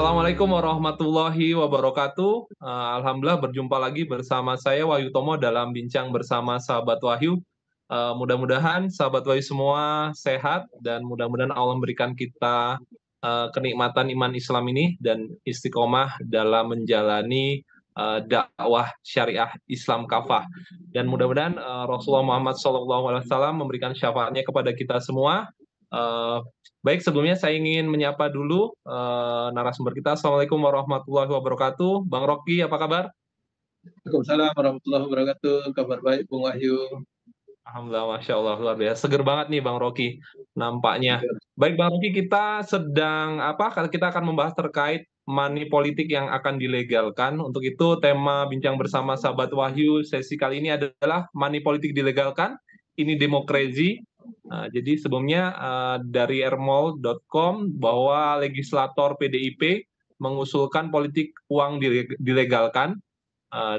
Assalamualaikum warahmatullahi wabarakatuh. Alhamdulillah berjumpa lagi bersama saya Wahyu Tomo dalam bincang bersama sahabat Wahyu. Mudah-mudahan sahabat Wahyu semua sehat dan mudah-mudahan Allah memberikan kita kenikmatan iman Islam ini dan istiqomah dalam menjalani dakwah syariah Islam kafah. Dan mudah-mudahan Rasulullah Muhammad SAW memberikan syafaatnya kepada kita semua. Eh, Baik, sebelumnya saya ingin menyapa dulu narasumber kita. Assalamualaikum warahmatullahi wabarakatuh. Bang Rocky, apa kabar? Waalaikumsalam warahmatullahi wabarakatuh. Kabar baik, Bung Wahyu. Alhamdulillah, Masya Allah, luar biasa. Seger banget nih Bang Rocky, nampaknya. Baik Bang Rocky, kita sedang apa? Kita akan membahas terkait money politik yang akan dilegalkan. Untuk itu tema bincang bersama sahabat Wahyu sesi kali ini adalah money politik dilegalkan. Ini demokrasi. Jadi sebelumnya dari rmol.com bahwa legislator PDIP mengusulkan politik uang dilegalkan.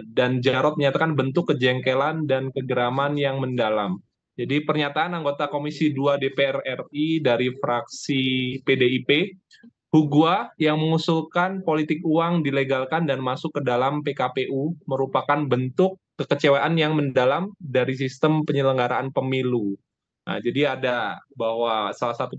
Dan Jarod menyatakan bentuk kejengkelan dan kegeraman yang mendalam. Jadi pernyataan anggota Komisi 2 DPR RI dari fraksi PDIP, Hugua yang mengusulkan politik uang dilegalkan dan masuk ke dalam PKPU merupakan bentuk kekecewaan yang mendalam dari sistem penyelenggaraan pemilu. Nah, jadi ada bahwa salah satu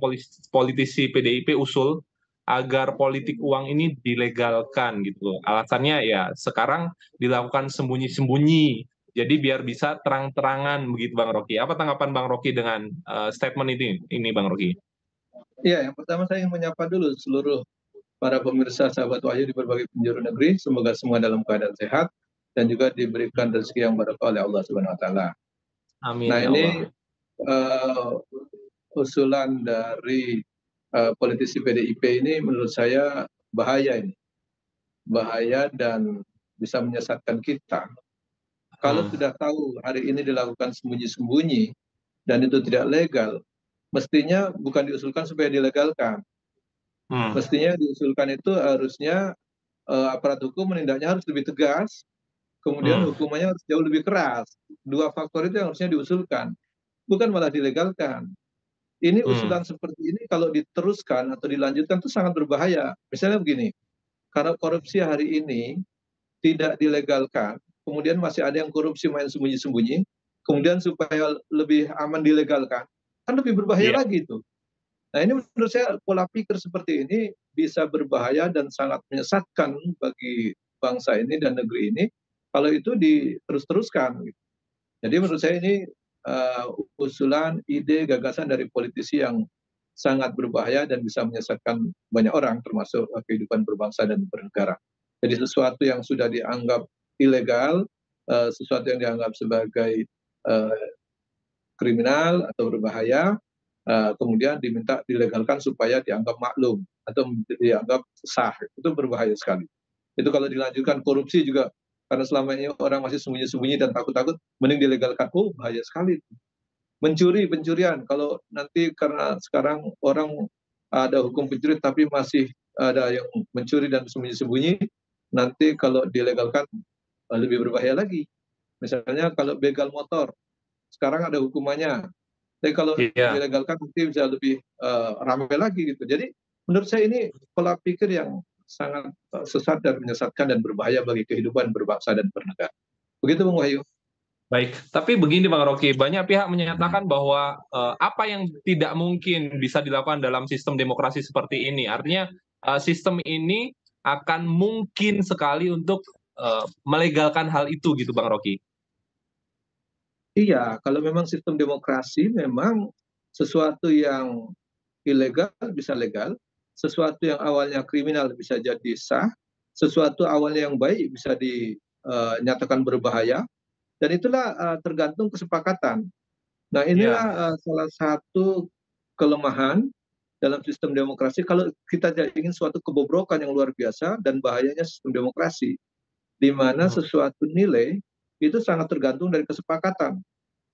politisi PDIP usul agar politik uang ini dilegalkan gitu. Alasannya ya sekarang dilakukan sembunyi-sembunyi. Jadi biar bisa terang-terangan begitu Bang Rocky. Apa tanggapan Bang Rocky dengan statement ini Bang Rocky? Ya, yang pertama saya ingin menyapa dulu seluruh para pemirsa sahabat Wahyu di berbagai penjuru negeri. Semoga semua dalam keadaan sehat dan juga diberikan rezeki yang berkah oleh Allah Subhanahu wa taala. Amin Nah, ya ini Allah. uh, usulan dari politisi PDIP ini menurut saya bahaya ini. Bahaya dan bisa menyesatkan kita. Kalau sudah tahu hari ini dilakukan sembunyi-sembunyi dan itu tidak legal, mestinya bukan diusulkan supaya dilegalkan. Mestinya diusulkan itu harusnya aparat hukum menindaknya harus lebih tegas, kemudian hukumannya harus jauh lebih keras. Dua faktor itu yang harusnya diusulkan, bukan malah dilegalkan. Ini usulan seperti ini kalau diteruskan atau dilanjutkan itu sangat berbahaya. Misalnya begini, karena korupsi hari ini tidak dilegalkan, kemudian masih ada yang korupsi main sembunyi-sembunyi, kemudian supaya lebih aman dilegalkan, kan lebih berbahaya Iya. lagi itu. Nah, ini menurut saya pola pikir seperti ini bisa berbahaya dan sangat menyesatkan bagi bangsa ini dan negeri ini kalau itu diterus-teruskan. Jadi menurut saya ini usulan, ide, gagasan dari politisi yang sangat berbahaya dan bisa menyesatkan banyak orang termasuk kehidupan berbangsa dan bernegara. Jadi sesuatu yang sudah dianggap ilegal, sesuatu yang dianggap sebagai eh, kriminal atau berbahaya, kemudian diminta dilegalkan supaya dianggap maklum atau dianggap sah, itu berbahaya sekali. Itu kalau dilanjutkan korupsi juga, karena selama ini orang masih sembunyi-sembunyi dan takut-takut, mending dilegalkan. Oh, bahaya sekali. Pencurian, kalau nanti karena sekarang orang ada hukum pencuri tapi masih ada yang mencuri dan sembunyi-sembunyi, nanti kalau dilegalkan lebih berbahaya lagi. Misalnya kalau begal motor, sekarang ada hukumannya, tapi kalau Iya. dilegalkan nanti bisa lebih ramai lagi gitu. Jadi menurut saya ini pola pikir yang sangat sesat dan menyesatkan dan berbahaya bagi kehidupan berbangsa dan bernegara. Begitu Bung Wahyu. Baik, tapi begini Bang Rocky, banyak pihak menyatakan bahwa apa yang tidak mungkin bisa dilakukan dalam sistem demokrasi seperti ini. Artinya sistem ini akan mungkin sekali untuk melegalkan hal itu gitu Bang Rocky. Iya, kalau memang sistem demokrasi memang sesuatu yang ilegal bisa legal, sesuatu yang awalnya kriminal bisa jadi sah, sesuatu awalnya yang baik bisa dinyatakan berbahaya, dan itulah tergantung kesepakatan. Nah, Iya. inilah salah satu kelemahan dalam sistem demokrasi kalau kita tidak ingin suatu kebobrokan yang luar biasa dan bahayanya sistem demokrasi, di mana Hmm. sesuatu nilai itu sangat tergantung dari kesepakatan.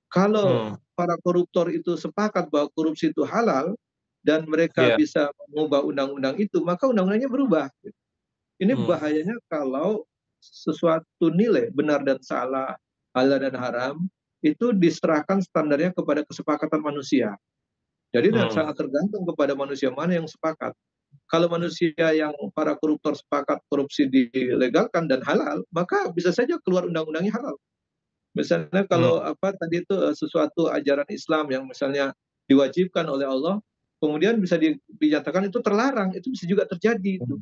Kalau Hmm. para koruptor itu sepakat bahwa korupsi itu halal dan mereka Iya. bisa mengubah undang-undang itu, maka undang-undangnya berubah. Ini Hmm. bahayanya kalau sesuatu nilai benar dan salah, halal dan haram, itu diserahkan standarnya kepada kesepakatan manusia. Jadi Hmm. sangat tergantung kepada manusia mana yang sepakat. kalau manusia yang para koruptor sepakat korupsi dilegalkan dan halal, maka bisa saja keluar undang-undangnya halal. Misalnya Hmm. kalau apa tadi itu sesuatu ajaran Islam yang misalnya diwajibkan oleh Allah, kemudian bisa dinyatakan itu terlarang, itu bisa juga terjadi itu,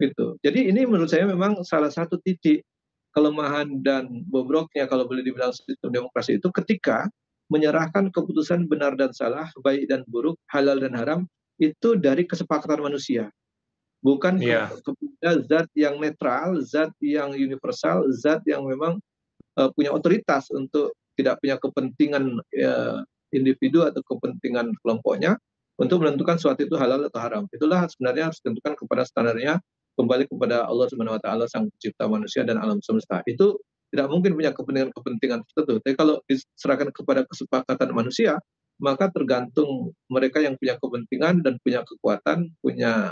gitu. Jadi ini menurut saya memang salah satu titik kelemahan dan bobroknya kalau boleh dibilang sistem demokrasi itu ketika menyerahkan keputusan benar dan salah, baik dan buruk, halal dan haram itu dari kesepakatan manusia, bukan Iya. kepada zat yang netral, zat yang universal, zat yang memang punya otoritas untuk tidak punya kepentingan individu atau kepentingan kelompoknya untuk menentukan suatu itu halal atau haram. Itulah sebenarnya harus ditentukan kepada standarnya kembali kepada Allah Subhanahu wa taala sang pencipta manusia dan alam semesta. Itu tidak mungkin punya kepentingan-kepentingan tertentu. Tapi kalau diserahkan kepada kesepakatan manusia, maka tergantung mereka yang punya kepentingan dan punya kekuatan, punya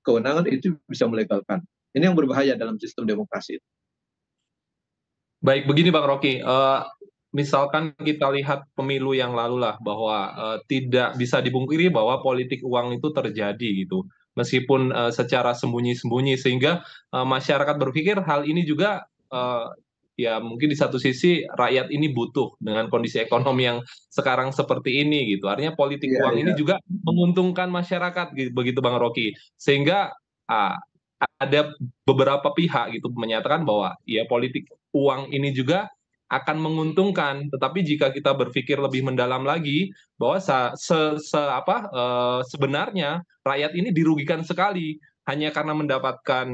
kewenangan itu bisa melegalkan. Ini yang berbahaya dalam sistem demokrasi. Baik, begini Bang Rocky, misalkan kita lihat pemilu yang lalu lah bahwa, tidak bisa dipungkiri bahwa politik uang itu terjadi gitu. Meskipun, secara sembunyi-sembunyi sehingga, masyarakat berpikir hal ini juga, ya mungkin di satu sisi rakyat ini butuh dengan kondisi ekonomi yang sekarang seperti ini gitu. Artinya politik Iya, uang iya. ini juga menguntungkan masyarakat begitu Bang Rocky. Sehingga, ah, ada beberapa pihak gitu menyatakan bahwa ya politik uang ini juga akan menguntungkan, tetapi jika kita berpikir lebih mendalam lagi bahwa sebenarnya rakyat ini dirugikan sekali hanya karena mendapatkan,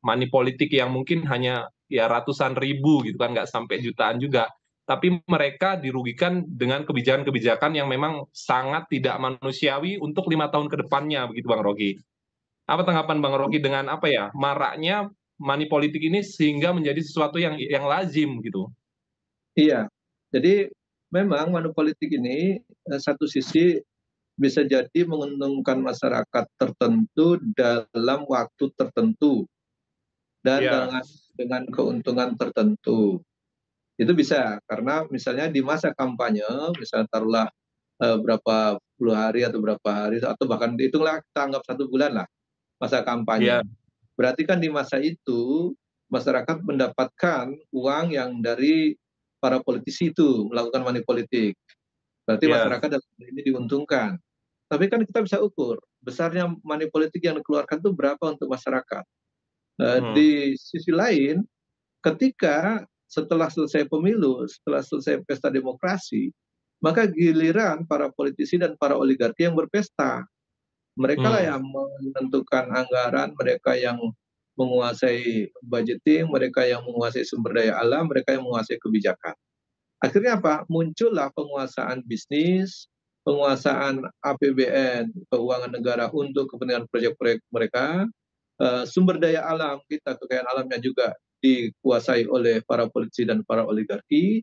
money politik yang mungkin hanya ya ratusan ribu gitu kan, nggak sampai jutaan juga. Tapi mereka dirugikan dengan kebijakan-kebijakan yang memang sangat tidak manusiawi untuk 5 tahun ke depannya, begitu Bang Rocky. Apa tanggapan Bang Rocky dengan apa ya, maraknya money politik ini sehingga menjadi sesuatu yang lazim gitu? Iya, jadi memang politik ini satu sisi bisa jadi menguntungkan masyarakat tertentu dalam waktu tertentu dan Iya, dengan keuntungan tertentu. Itu bisa karena misalnya di masa kampanye, misalnya taruhlah berapa puluh hari atau berapa hari atau bahkan hitunglah kita anggap 1 bulan lah masa iya, kampanye. Berarti kan di masa itu masyarakat mendapatkan uang yang dari para politisi itu melakukan money politik. Berarti iya, masyarakat dalam hal ini diuntungkan. Tapi kan kita bisa ukur besarnya money politik yang dikeluarkan itu berapa untuk masyarakat. hmm, Di sisi lain, ketika setelah selesai pemilu, setelah selesai pesta demokrasi, maka giliran para politisi dan para oligarki yang berpesta. Mereka lah hmm, yang menentukan anggaran, mereka yang menguasai budgeting, mereka yang menguasai sumber daya alam, mereka yang menguasai kebijakan. Akhirnya apa? Muncullah penguasaan bisnis, penguasaan APBN, keuangan negara untuk kepentingan proyek-proyek mereka, sumber daya alam kita, kekayaan alamnya juga dikuasai oleh para politisi dan para oligarki.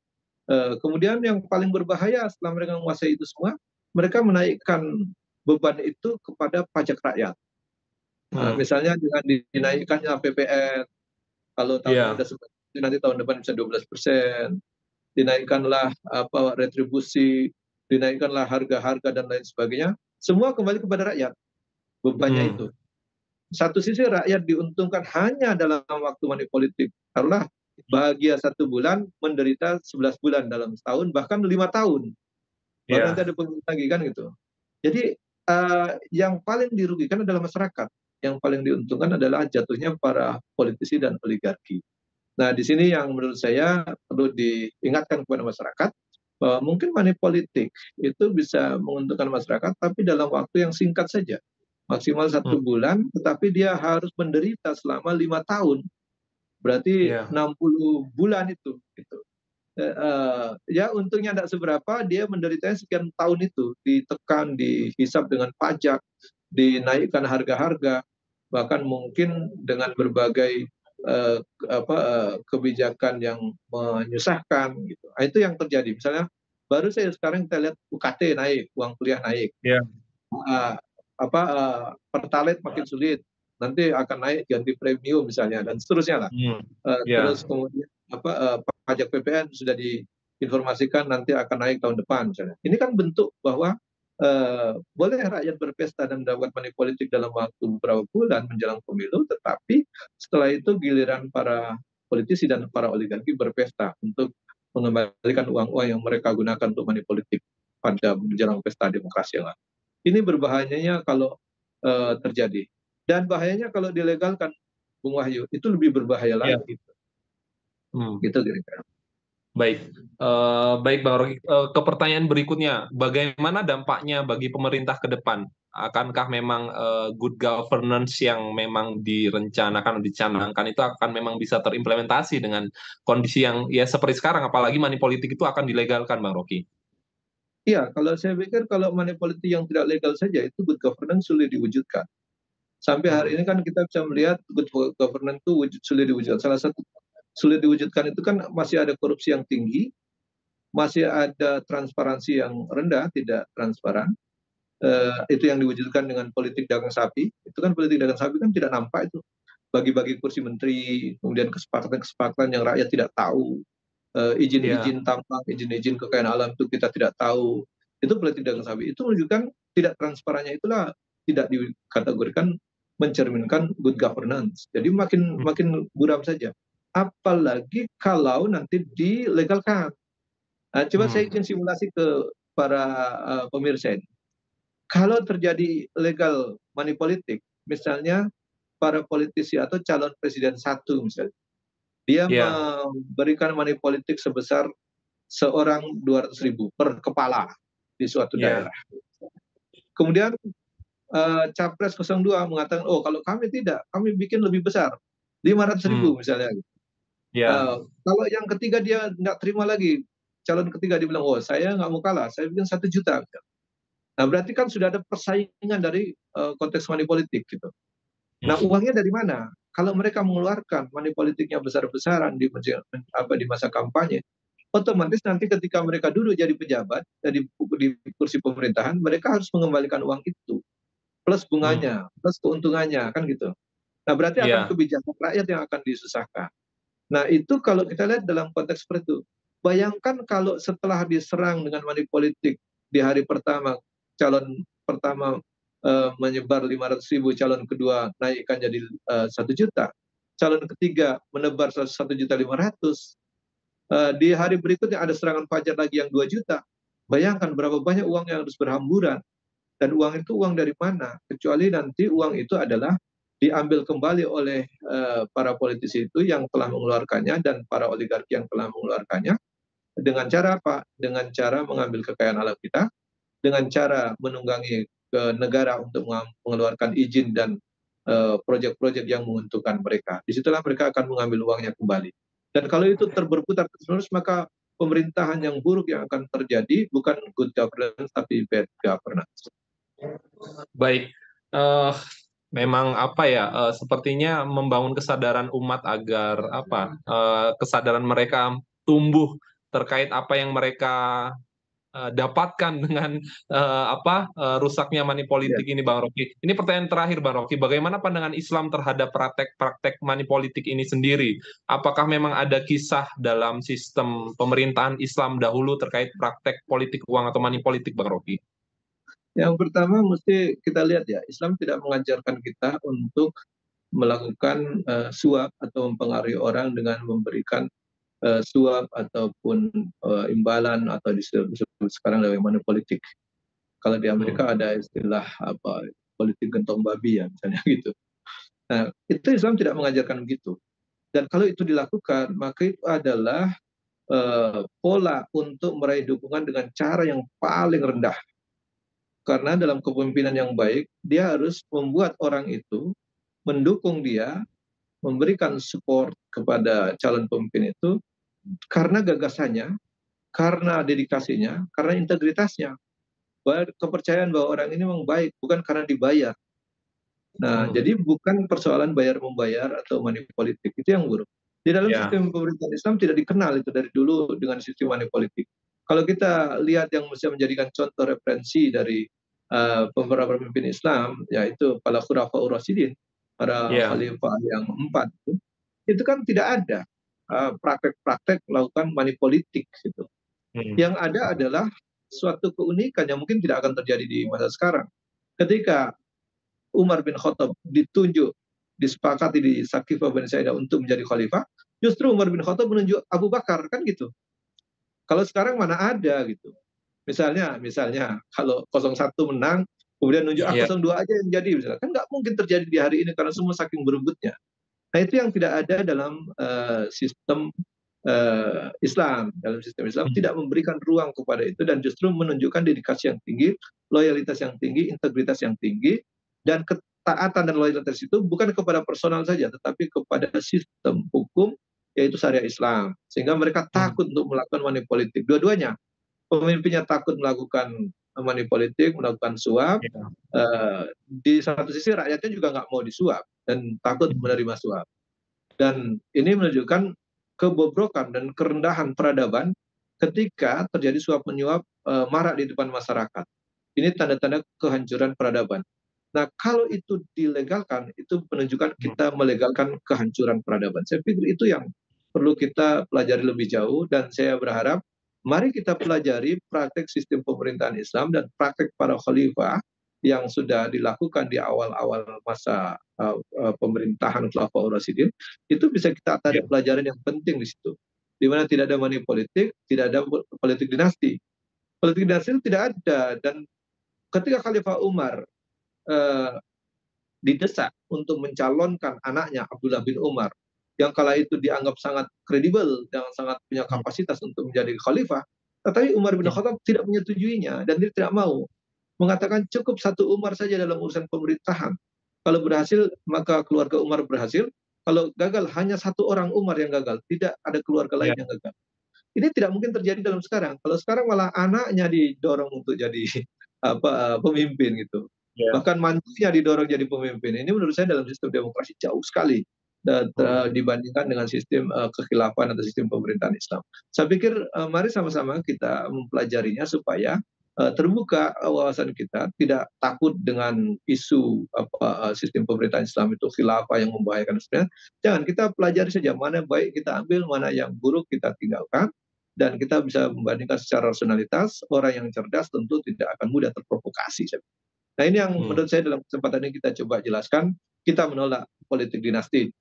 Kemudian yang paling berbahaya setelah mereka menguasai itu semua, mereka menaikkan beban itu kepada pajak rakyat. hmm, Misalnya dengan dinaikkannya APBN, kalau tahun ini iya, sudah 11%, nanti tahun depan bisa 12%, dinaikkanlah apa retribusi, dinaikkanlah harga-harga dan lain sebagainya, semua kembali kepada rakyat bebannya itu. hmm, Satu sisi rakyat diuntungkan hanya dalam waktu money politik, karena bahagia 1 bulan, menderita 11 bulan dalam setahun, bahkan 5 tahun, baru nanti iya, ada pemilu lagi kan gitu. Jadi yang paling dirugikan adalah masyarakat, yang paling diuntungkan adalah jatuhnya para politisi dan oligarki. Nah, di sini yang menurut saya perlu diingatkan kepada masyarakat bahwa mungkin money politik itu bisa menguntungkan masyarakat, tapi dalam waktu yang singkat saja, maksimal hmm, 1 bulan, tetapi dia harus menderita selama 5 tahun, berarti iya, 60 bulan itu. Gitu. Ya untungnya tidak seberapa, dia menderitanya sekian tahun itu, ditekan, dihisap dengan pajak, dinaikkan harga-harga, bahkan mungkin dengan berbagai kebijakan yang menyusahkan gitu. Nah, itu yang terjadi. Misalnya baru saya sekarang kita lihat UKT naik, uang kuliah naik, iya, uh, pertalite makin sulit, nanti akan naik ganti premium misalnya dan seterusnya lah. hmm, Terus iya, kemudian pajak PPN sudah diinformasikan nanti akan naik tahun depan misalnya. Ini kan bentuk bahwa boleh rakyat berpesta dan melakukan money politik dalam waktu beberapa bulan menjelang pemilu, tetapi setelah itu giliran para politisi dan para oligarki berpesta untuk mengembalikan uang-uang yang mereka gunakan untuk money politik pada menjelang pesta demokrasi yang lalu. Ini berbahayanya kalau terjadi. Dan bahayanya kalau dilegalkan, Bung Wahyu, itu lebih berbahaya Iya. lagi. Hmm. Gitu kira-kira. Baik, baik Bang Rocky. Ke pertanyaan berikutnya, bagaimana dampaknya bagi pemerintah ke depan? Akankah memang good governance yang memang direncanakan, dicanangkan itu akan memang bisa terimplementasi dengan kondisi yang ya seperti sekarang, apalagi money politik itu akan dilegalkan, Bang Rocky? Iya, kalau saya pikir kalau money politik yang tidak legal saja itu good governance sulit diwujudkan. Sampai hari Hmm. ini kan kita bisa melihat good governance itu sulit diwujudkan. Salah satu sulit diwujudkan itu kan masih ada korupsi yang tinggi, masih ada transparansi yang rendah, tidak transparan. Itu yang diwujudkan dengan politik dagang sapi. Itu kan politik dagang sapi kan tidak nampak itu. Bagi-bagi kursi menteri, kemudian kesepakatan-kesepakatan yang rakyat tidak tahu, Iya, izin-izin tambang, izin-izin kekayaan alam itu kita tidak tahu. Itu politik dagang sapi. Itu menunjukkan tidak transparannya itulah tidak dikategorikan mencerminkan good governance. Jadi makin hmm, makin buram saja. Apalagi kalau nanti dilegalkan. Nah, coba saya hmm, ingin simulasi ke para pemirsa ini. Kalau terjadi legal money politik, misalnya para politisi atau calon presiden satu misalnya, dia iya, memberikan money politik sebesar seorang 200.000 per kepala di suatu iya, daerah. Kemudian Capres 02 mengatakan, oh kalau kami tidak, kami bikin lebih besar, 500.000 hmm, misalnya. iya, Kalau yang ketiga dia nggak terima lagi, calon ketiga dia bilang, oh saya nggak mau kalah, saya bikin 1 juta. Nah berarti kan sudah ada persaingan dari konteks money politik gitu. Nah hmm, uangnya dari mana? Kalau mereka mengeluarkan money politiknya besar-besaran di masa kampanye, otomatis nanti ketika mereka duduk jadi pejabat di kursi pemerintahan, mereka harus mengembalikan uang itu plus hmm, bunganya, plus keuntungannya kan gitu. Nah berarti akan iya, kebijakan rakyat yang akan disusahkan. Nah itu kalau kita lihat dalam konteks seperti itu. Bayangkan kalau setelah diserang dengan money politik di hari pertama, calon pertama menyebar 500.000, calon kedua naikkan jadi 1 juta, calon ketiga menebar 1.500.000, di hari berikutnya ada serangan fajar lagi yang 2 juta. Bayangkan berapa banyak uang yang harus berhamburan. Dan uang itu uang dari mana? Kecuali nanti uang itu adalah diambil kembali oleh para politisi itu yang telah mengeluarkannya dan para oligarki yang telah mengeluarkannya dengan cara apa? Dengan cara mengambil kekayaan alam kita, dengan cara menunggangi ke negara untuk mengeluarkan izin dan proyek-proyek yang menguntungkan mereka. Disitulah mereka akan mengambil uangnya kembali. Dan kalau itu berputar terus, maka pemerintahan yang buruk yang akan terjadi bukan good governance tapi bad governance. baik. Eh, Memang apa ya, sepertinya membangun kesadaran umat agar apa, kesadaran mereka tumbuh terkait apa yang mereka dapatkan dengan apa rusaknya money Ya. politik ini, Bang Rocky. Ini pertanyaan terakhir, Bang Rocky. Bagaimana pandangan Islam terhadap praktek-praktek money politik ini sendiri? Apakah memang ada kisah dalam sistem pemerintahan Islam dahulu terkait praktek politik uang atau money politik, Bang Rocky? Yang pertama mesti kita lihat ya, Islam tidak mengajarkan kita untuk melakukan suap atau mempengaruhi orang dengan memberikan suap ataupun imbalan atau disebut sekarang dari money politik. Kalau di Hmm. Amerika ada istilah apa politik gentong babi ya misalnya gitu. Nah, itu Islam tidak mengajarkan begitu. Dan kalau itu dilakukan, maka itu adalah pola untuk meraih dukungan dengan cara yang paling rendah. Karena dalam kepemimpinan yang baik, dia harus membuat orang itu mendukung dia, memberikan support kepada calon pemimpin itu karena gagasannya, karena dedikasinya, karena integritasnya. Kepercayaan bahwa orang ini memang baik, bukan karena dibayar. Nah, Hmm. jadi bukan persoalan bayar membayar atau money politik, itu yang buruk. Di dalam Ya, sistem pemerintahan Islam tidak dikenal itu dari dulu dengan sistem money politik. Kalau kita lihat yang bisa menjadikan contoh referensi dari beberapa pemimpin Islam, yaitu para khulafaur rasyidin, para ya, khalifah yang empat, itu kan tidak ada praktek-praktek melakukan money politik gitu. hmm, Yang ada adalah suatu keunikan yang mungkin tidak akan terjadi di masa sekarang. Ketika Umar bin Khattab ditunjuk, disepakati di Sakifah Bani Saidah untuk menjadi khalifah, justru Umar bin Khattab menunjuk Abu Bakar, kan gitu. Kalau sekarang mana ada gitu. Misalnya kalau 01 menang, kemudian nunjuk Iya, 02 aja yang jadi, misalnya. Kan nggak mungkin terjadi di hari ini karena semua saking berebutnya. Nah itu yang tidak ada dalam sistem Islam. Dalam sistem Islam tidak memberikan ruang kepada itu dan justru menunjukkan dedikasi yang tinggi, loyalitas yang tinggi, integritas yang tinggi, dan ketaatan dan loyalitas itu bukan kepada personal saja, tetapi kepada sistem hukum, yaitu syariah Islam. Sehingga mereka takut untuk melakukan money politik. Dua-duanya, pemimpinnya takut melakukan money politik, melakukan suap. iya. Di satu sisi rakyatnya juga nggak mau disuap dan takut menerima suap. Dan ini menunjukkan kebobrokan dan kerendahan peradaban ketika terjadi suap menyuap marak di depan masyarakat. Ini tanda-tanda kehancuran peradaban. Nah, kalau itu dilegalkan, itu menunjukkan kita melegalkan kehancuran peradaban. Saya pikir itu yang perlu kita pelajari lebih jauh, dan saya berharap mari kita pelajari praktek sistem pemerintahan Islam dan praktek para khalifah yang sudah dilakukan di awal-awal masa pemerintahan Khulafaur Rasyidin, itu bisa kita tarik pelajaran yang penting di situ. Di mana tidak ada money politik, tidak ada politik dinasti. Politik dinasti itu tidak ada, dan ketika Khalifah Umar eh, didesak untuk mencalonkan anaknya Abdullah bin Umar, yang kala itu dianggap sangat kredibel dan sangat punya kapasitas untuk menjadi khalifah, tetapi Umar bin Khattab tidak menyetujuinya dan dia tidak mau, mengatakan cukup satu Umar saja dalam urusan pemerintahan. Kalau berhasil maka keluarga Umar berhasil, kalau gagal hanya satu orang Umar yang gagal, tidak ada keluarga lain yang gagal. Ini tidak mungkin terjadi dalam sekarang. Kalau sekarang malah anaknya didorong untuk jadi pemimpin gitu. Bahkan mantunya didorong jadi pemimpin. Ini menurut saya dalam sistem demokrasi jauh sekali dibandingkan dengan sistem kekhilafan atau sistem pemerintahan Islam. Saya pikir mari sama-sama kita mempelajarinya supaya terbuka wawasan kita, tidak takut dengan isu sistem pemerintahan Islam itu khilafah yang membahayakan sebenarnya. Jangan, kita pelajari saja mana baik kita ambil, mana yang buruk kita tinggalkan, dan kita bisa membandingkan secara rasionalitas. Orang yang cerdas tentu tidak akan mudah terprovokasi. Nah ini yang menurut saya dalam kesempatan ini kita coba jelaskan. Kita menolak politik dinasti,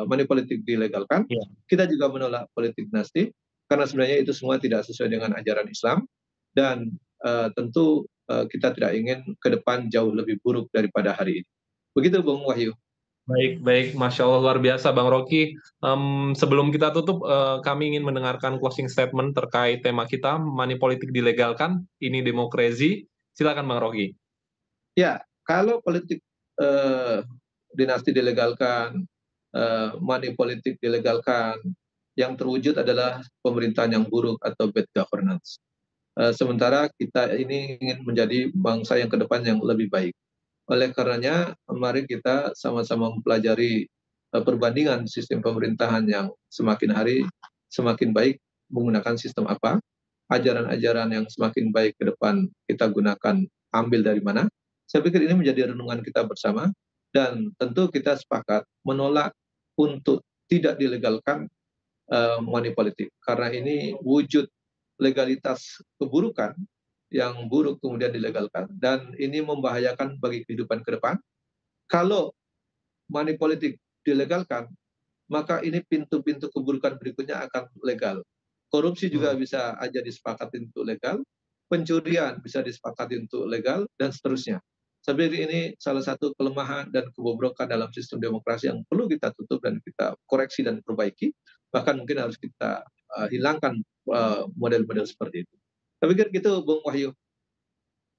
money politik dilegalkan. Kita juga menolak politik dinasti karena sebenarnya itu semua tidak sesuai dengan ajaran Islam, dan tentu kita tidak ingin ke depan jauh lebih buruk daripada hari ini. Begitu Bung Wahyu. Baik, baik, Masya Allah, luar biasa Bang Rocky. Sebelum kita tutup, kami ingin mendengarkan closing statement terkait tema kita, money politik dilegalkan, ini demokrasi. Silakan Bang Rocky. Ya, kalau politik dinasti dilegalkan, money politik dilegalkan, yang terwujud adalah pemerintahan yang buruk atau bad governance. Sementara kita ini ingin menjadi bangsa yang ke depan yang lebih baik. Oleh karenanya, mari kita sama-sama mempelajari perbandingan sistem pemerintahan yang semakin hari semakin baik menggunakan sistem apa, ajaran-ajaran yang semakin baik ke depan kita gunakan, ambil dari mana. Saya pikir ini menjadi renungan kita bersama, dan tentu kita sepakat menolak untuk tidak dilegalkan money politik, karena ini wujud legalitas keburukan yang buruk kemudian dilegalkan, dan ini membahayakan bagi kehidupan ke depan. Kalau money politik dilegalkan, maka ini pintu-pintu keburukan berikutnya akan legal. Korupsi juga bisa aja disepakati untuk legal, pencurian bisa disepakati untuk legal, dan seterusnya. Saya pikir ini salah satu kelemahan dan kebobrokan dalam sistem demokrasi yang perlu kita tutup dan kita koreksi dan perbaiki. Bahkan mungkin harus kita hilangkan model-model seperti itu. Saya pikir gitu Bung Wahyu.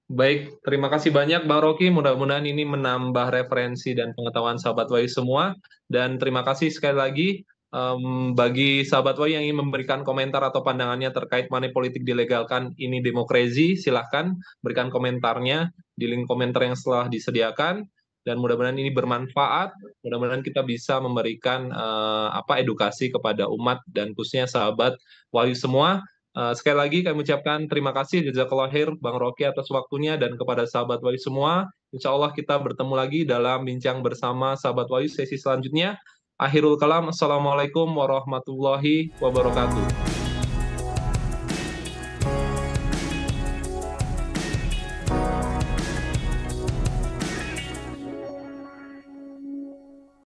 Baik, terima kasih banyak Bang Rocky. Mudah-mudahan ini menambah referensi dan pengetahuan sahabat Wahyu semua. Dan terima kasih sekali lagi bagi sahabat Wahyu yang ingin memberikan komentar atau pandangannya terkait money politik dilegalkan, ini demokrasi, silahkan berikan komentarnya di link komentar yang setelah disediakan. Dan mudah-mudahan ini bermanfaat. Mudah-mudahan kita bisa memberikan edukasi kepada umat dan khususnya sahabat Wahyu semua. Sekali lagi kami ucapkan terima kasih jazakallahu khair Bang Rocky atas waktunya, dan kepada sahabat Wahyu semua. Insya Allah kita bertemu lagi dalam bincang bersama sahabat Wahyu sesi selanjutnya. Akhirul kalam, assalamualaikum warahmatullahi wabarakatuh.